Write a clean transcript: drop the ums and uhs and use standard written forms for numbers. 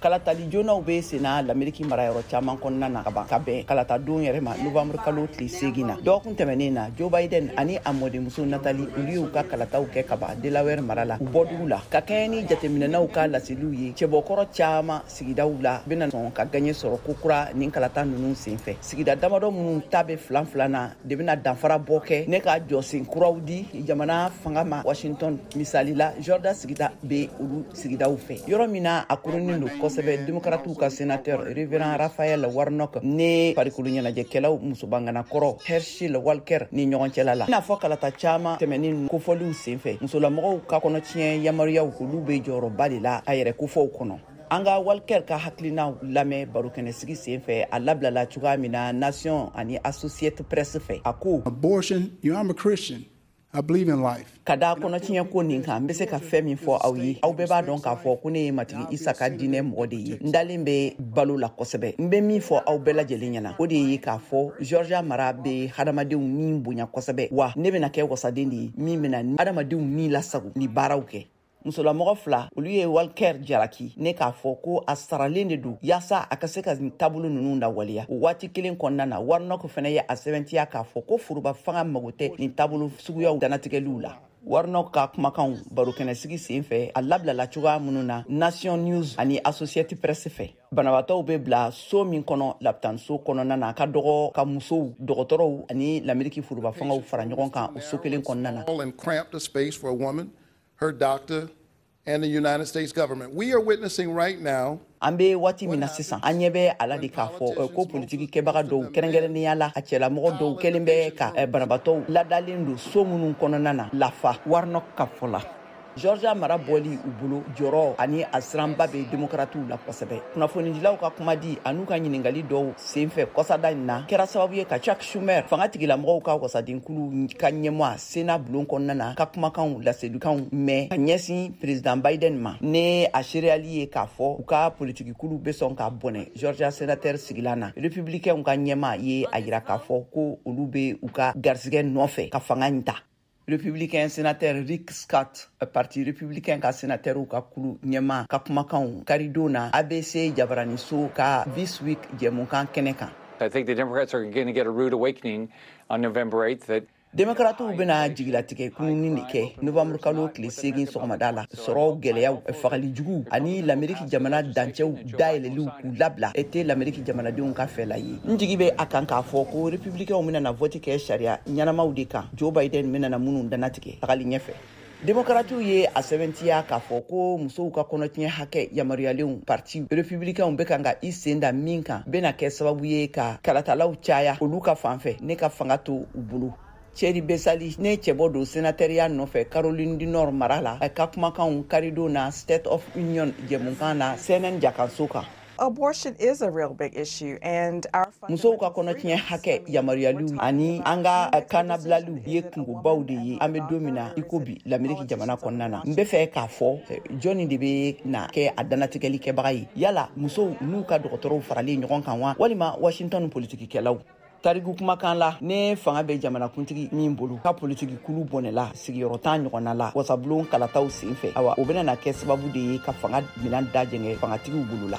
kalatali jonaw be sena l'Amérique marayɔrɔ caman kɔnɔna na ka bɛn kalata don yɛrɛ ma novembre kalo tile 8 na dɔgɔkun tɛmɛnen na Joe Biden ani a mɔdenmuso Nathalie olu y'u ka kalataw kɛ ka ban Delaware mara la u bɔdugu la ka kɛɲɛ ni jateminɛnaw ka laseliw ye cɛbɔkɔrɔ caman sigidaw la bena sɔn ka gagné sɔrɔ kokura ni kalata ninnu senfɛ sigida damadɔ minnu ta be filan na de bena danfara bɔ kɛ ne ka jɔsen kuraw di jamana fanga ma Washington misali la Georgia sigida be olu sigidaw fɛ yɔrɔ min na a kurunin do kosɛbɛ démocrates ka sénateur Reverend Raphael Warnock ne farikolo ɲɛnajɛkɛlaw musobangana kɔrɔ Herschel Walker ni ɲɔgɔn cɛla la n'a fɔ kalata caman tɛmɛnin kofɔliw senfɛ musolamɔgɔw ka kɔnɔtiɲɛ yamariyaw olu be jɔyɔrɔba de la a yɛrɛ kofɔw kɔnɔ an ka Walker ka hakilinaw lamɛn barokɛnɛsigi senfɛ a labilala cogoya min na Nation ani Associated Press fɛ a ko abortion, I'm a Christian. I believe in life. Kada kɔnɔtiɲɛ ko nin kan n bɛ se ka fɛn min fɔ aw ye aw bɛɛ b'a dɔn k'a fɔ ko ne ye matigi Isa ka diinɛ mɔgɔ de ye n dalen bɛ balo la kosɛbɛ n bɛ min fɔ aw bɛɛ lajɛlen ɲɛna o de ye k'a fɔ Georgia mara bɛ hadamadenw ni bonya kosɛbɛ wa ne bɛna kɛ wasaden de ye min bɛna hadamadenw ni lasago ni baaraw kɛ musolamɔgɔ fila olu ye Walker jalaki ne k'a fɔ ko a saralen de don yaasa a ka se ka taabolo ninnu lawaleya o waati kelen kɔnɔna na Warnock fana ye a sɛbɛntiya k'a fɔ ko foroba fanga mago tɛ nin taabolo suguyaw danatigɛliw la Warnock ka kumakanw barokɛnɛsigi senfɛ a labilala cogoya minnu na Nation News ani Associated Press fɛ banabatɔw be bila so min kɔnɔ labitanso kɔnɔna na ka dɔgɔ ka musow dɔgɔtɔrɔw ani l'Amérique foroba fangaw fara ɲɔgɔn kan o so kelen kɔnɔna na her doctor, and the United States government. We are witnessing right now. An be waati min na sisan an ɲɛ bɛ ala de k'a fɔ ko politiki kɛbaga dɔw kɛrɛnkɛrɛnnenya la a cɛlamɔgɔ dɔw kɛlen bɛ ka banabatɔw ladalen don so minnu kɔnɔna na lafa Warnock ka fɔ la Georgia mara bɔli u bolo jɔrɔ ani a siranba be démocrates la kosɛbɛ kunnafonidilaw ka kuma di an'u ka ɲiningali dɔw senfɛ kɔsada in na kɛra sababu ye ka Chuck Schumer fanga tigilamɔgɔw ka wasadenkulu ka ɲɛmɔgɔ Sena bulon kɔnɔna na ka kumakanw laselikanw mɛn ka ɲɛsin président Biden ma ne a seereyali ye k'a fɔ u ka politikikulu be sɔn ka bɔnɛ Georgia sénateur sigilan na républicains ka ɲɛma ye a yira k'a fɔ ko olu be u ka garisigɛ nɔfɛ ka fanga in ta républicain sénateur Rick Scott parti républicain ka sénateur ka kulu ɲɛma ka kumakanw karidona ABC jabaraniso ka this week jɛmukan kɛnɛ kan I think the Democrats are going to get a rude awakening on November 8th that Démocrates bena jigilatigɛ kununi de kɛ novembre kalo tile 8 sɔgɔmada la sɔrɔ gɛlɛyaw fagali jugu ani l'Amérique jamana dancɛw dayɛlɛliw k'u labila était l'Amérique jamanadenw ka fɛla ye n jigi bɛ a kan k'a fɔ ko républicains bena vote kɛ sariya ɲanamaw de kan Joe Biden bena minnu danatigɛ tagali ɲɛfɛ Démocrates ye a sɛbɛntiya k'a fɔ ko musow ka kɔnɔtiɲɛ hakɛ yamaruyalen parti républicains bɛ kan ka i sen da min kan bena kɛ sababu ye ka kalatalaw caya olu ka fanfɛ ne ka fanga to u bolo Thierry Bessali ne cɛbɔ don sénatoriya nɔfɛ Caroline du Nord mara la ka kumakanw karido na State of Union jɛmukan na CNN jakanso kan Abortion is a real big issue and our musow ka kɔnɔtiɲɛ hakɛ yamaruyaliw ani an ka kannabilaliw ye kungobaw de ye an be don min na i ko bi l'Amérique jamana kɔnɔna na n be fɛ k'a fɔ jɔnni de be na kɛ a danatigɛli kɛbaga ye yala musow n'u ka dɔgɔtɔrɔw faralen ɲɔgɔn kan wa walima Washington politikikɛlaw tariku kumakan la ne fanga bɛ jamanakuntigi min bolo ka politikikulu bɔnɛla sigiyɔrɔ 10 ɲɔgɔnna la wasabulon kalataw senfɛ awa o bena na kɛ sababu de ye ka fanga minan dajɛngɛ fangatigiw bolo la